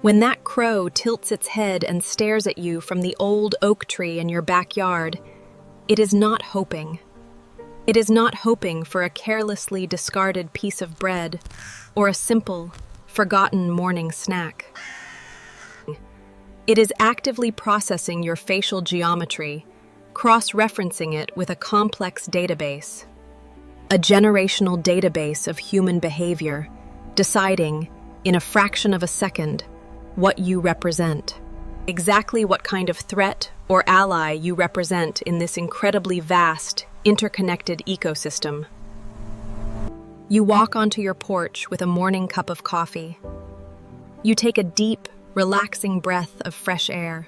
When that crow tilts its head and stares at you from the old oak tree in your backyard, it is not hoping. It is not hoping for a carelessly discarded piece of bread or a simple, forgotten morning snack. It is actively processing your facial geometry, cross-referencing it with a complex database, a generational database of human behavior, deciding, in a fraction of a second, what you represent, exactly what kind of threat or ally you represent in this incredibly vast, interconnected ecosystem. You walk onto your porch with a morning cup of coffee. You take a deep, relaxing breath of fresh air.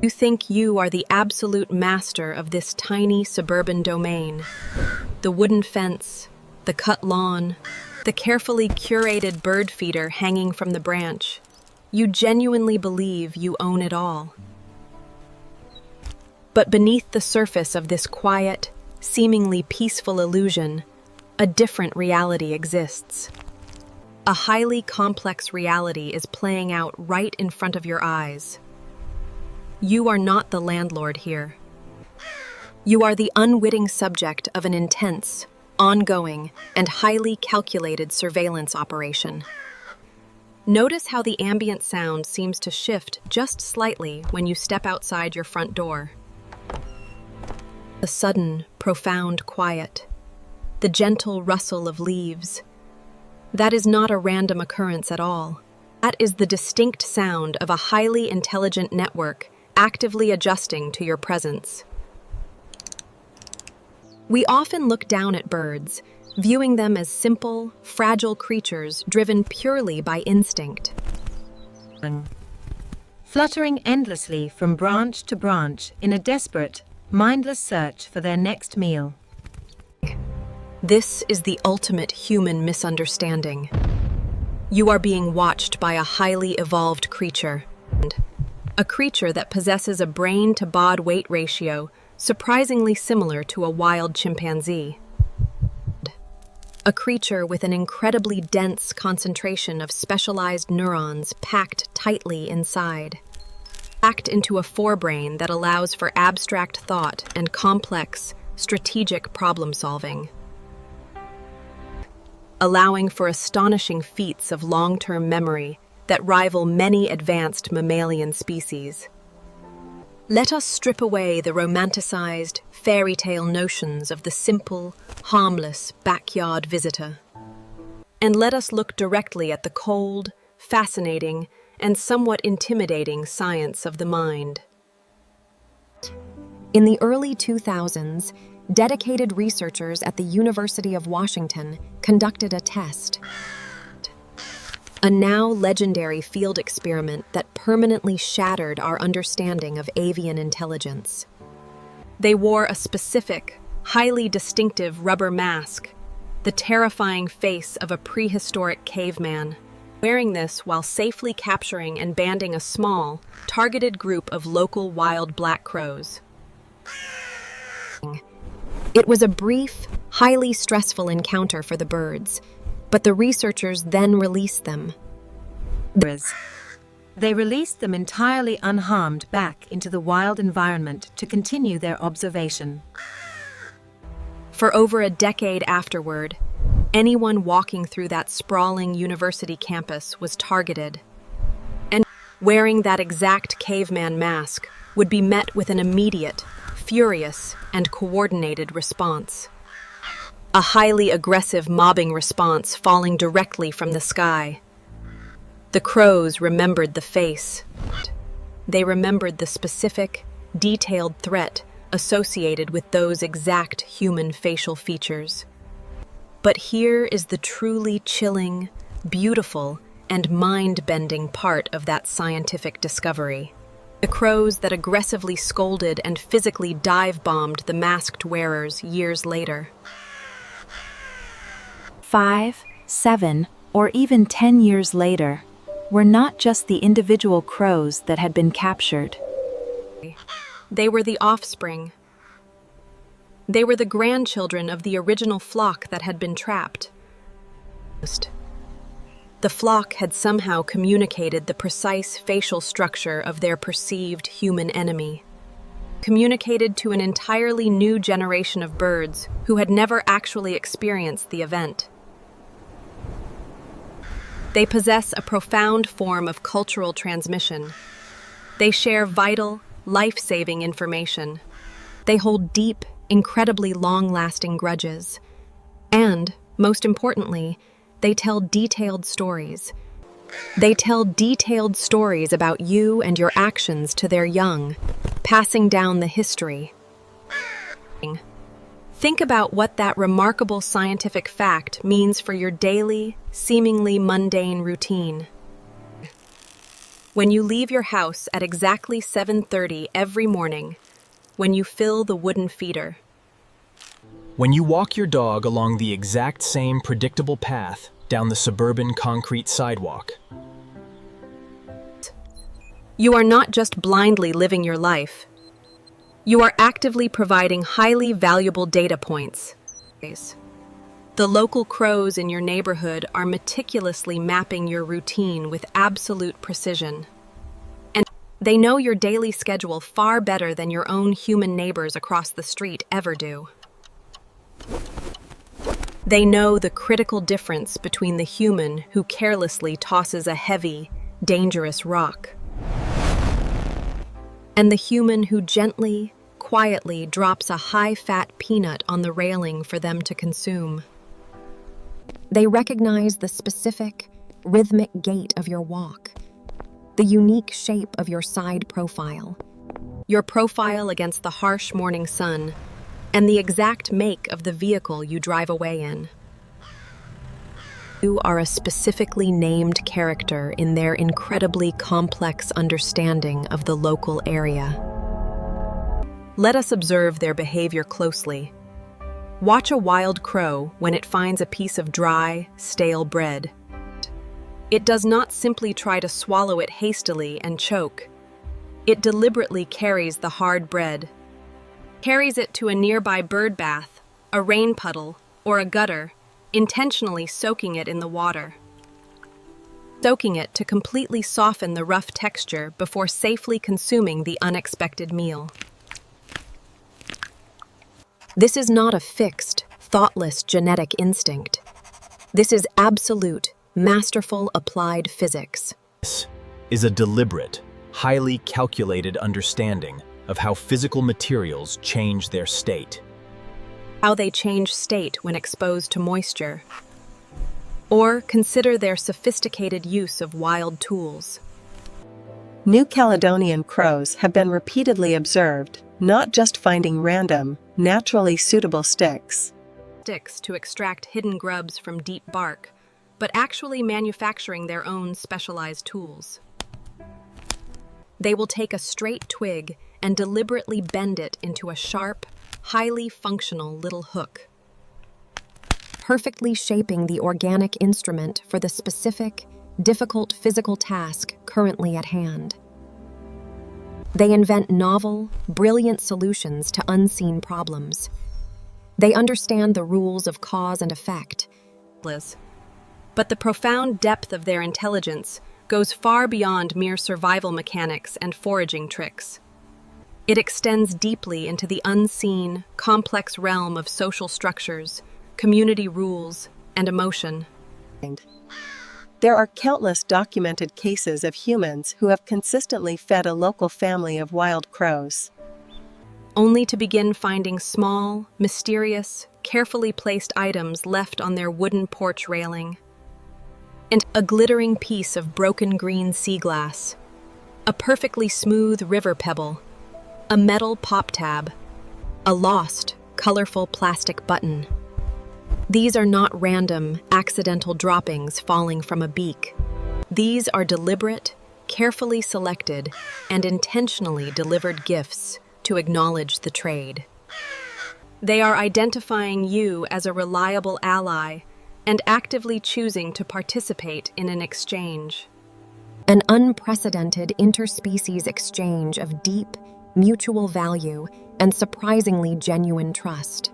You think you are the absolute master of this tiny suburban domain. The wooden fence, the cut lawn, the carefully curated bird feeder hanging from the branch. You genuinely believe you own it all. But beneath the surface of this quiet, seemingly peaceful illusion, a different reality exists. A highly complex reality is playing out right in front of your eyes. You are not the landlord here. You are the unwitting subject of an intense, ongoing, and highly calculated surveillance operation. Notice how the ambient sound seems to shift just slightly when you step outside your front door. The sudden, profound quiet, the gentle rustle of leaves. That is not a random occurrence at all. That is the distinct sound of a highly intelligent network actively adjusting to your presence. We often look down at birds, viewing them as simple, fragile creatures driven purely by instinct. Fluttering endlessly from branch to branch in a desperate, mindless search for their next meal. This is the ultimate human misunderstanding. You are being watched by a highly evolved creature. A creature that possesses a brain-to-bod weight ratio surprisingly similar to a wild chimpanzee. A creature with an incredibly dense concentration of specialized neurons packed tightly inside. Packed into a forebrain that allows for abstract thought and complex, strategic problem-solving, allowing for astonishing feats of long-term memory that rival many advanced mammalian species. Let us strip away the romanticized, fairy tale notions of the simple, harmless backyard visitor. And let us look directly at the cold, fascinating, and somewhat intimidating science of the mind. In the early 2000s, dedicated researchers at the University of Washington conducted a test. A now legendary field experiment that permanently shattered our understanding of avian intelligence. They wore a specific, highly distinctive rubber mask, the terrifying face of a prehistoric caveman, wearing this while safely capturing and banding a small, targeted group of local wild black crows. It was a brief, highly stressful encounter for the birds, but the researchers then released them. They released them entirely unharmed back into the wild environment to continue their observation. For over a decade afterward, anyone walking through that sprawling university campus was targeted, and wearing that exact caveman mask would be met with an immediate, furious, and coordinated response. A highly aggressive mobbing response falling directly from the sky. The crows remembered the face. They remembered the specific, detailed threat associated with those exact human facial features. But here is the truly chilling, beautiful, and mind-bending part of that scientific discovery. The crows that aggressively scolded and physically dive-bombed the masked wearers years later. 5, 7, or even 10 years later, were not just the individual crows that had been captured. They were the offspring. They were the grandchildren of the original flock that had been trapped. The flock had somehow communicated the precise facial structure of their perceived human enemy, communicated to an entirely new generation of birds who had never actually experienced the event. They possess a profound form of cultural transmission. They share vital, life-saving information. They hold deep, incredibly long-lasting grudges. And, most importantly, they tell detailed stories. They tell detailed stories about you and your actions to their young, passing down the history. Think about what that remarkable scientific fact means for your daily, seemingly mundane routine. When you leave your house at exactly 7:30 every morning, when you fill the wooden feeder. When you walk your dog along the exact same predictable path down the suburban concrete sidewalk. You are not just blindly living your life. You are actively providing highly valuable data points. The local crows in your neighborhood are meticulously mapping your routine with absolute precision. And they know your daily schedule far better than your own human neighbors across the street ever do. They know the critical difference between the human who carelessly tosses a heavy, dangerous rock and the human who gently, quietly drops a high-fat peanut on the railing for them to consume. They recognize the specific, rhythmic gait of your walk, the unique shape of your side profile, your profile against the harsh morning sun, and the exact make of the vehicle you drive away in. You are a specifically named character in their incredibly complex understanding of the local area. Let us observe their behavior closely. Watch a wild crow when it finds a piece of dry, stale bread. It does not simply try to swallow it hastily and choke. It deliberately carries the hard bread, carries it to a nearby bird bath, a rain puddle, or a gutter, intentionally soaking it in the water. Soaking it to completely soften the rough texture before safely consuming the unexpected meal. This is not a fixed, thoughtless genetic instinct. This is absolute, masterful applied physics. This is a deliberate, highly calculated understanding of how physical materials change their state. How they change state when exposed to moisture. Or consider their sophisticated use of wild tools. New Caledonian crows have been repeatedly observed, not just finding random, naturally suitable sticks To extract hidden grubs from deep bark, but actually manufacturing their own specialized tools. They will take a straight twig and deliberately bend it into a sharp, highly functional little hook, perfectly shaping the organic instrument for the specific, difficult physical task currently at hand. They invent novel, brilliant solutions to unseen problems. They understand the rules of cause and effect. But the profound depth of their intelligence goes far beyond mere survival mechanics and foraging tricks. It extends deeply into the unseen, complex realm of social structures, community rules, and emotion. There are countless documented cases of humans who have consistently fed a local family of wild crows, only to begin finding small, mysterious, carefully placed items left on their wooden porch railing. And a glittering piece of broken green sea glass, a perfectly smooth river pebble, a metal pop tab, a lost, colorful plastic button. These are not random, accidental droppings falling from a beak. These are deliberate, carefully selected, and intentionally delivered gifts to acknowledge the trade. They are identifying you as a reliable ally and actively choosing to participate in an exchange. An unprecedented interspecies exchange of deep, mutual value and surprisingly genuine trust.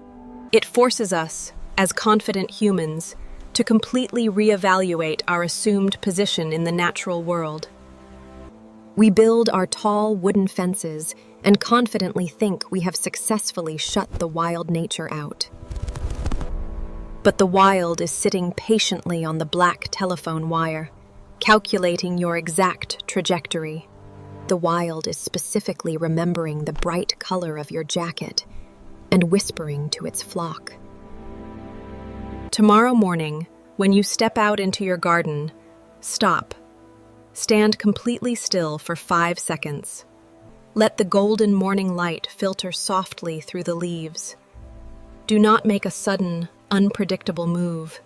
It forces us, as confident humans, to completely reevaluate our assumed position in the natural world. We build our tall wooden fences and confidently think we have successfully shut the wild nature out. But the wild is sitting patiently on the black telephone wire, calculating your exact trajectory. The wild is specifically remembering the bright color of your jacket and whispering to its flock. Tomorrow morning, when you step out into your garden, stop. Stand completely still for 5 seconds. Let the golden morning light filter softly through the leaves. Do not make a sudden, unpredictable move.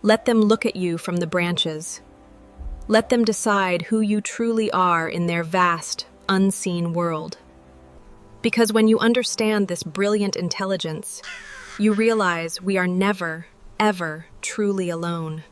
Let them look at you from the branches. Let them decide who you truly are in their vast, unseen world. Because when you understand this brilliant intelligence, you realize we are never, ever truly alone.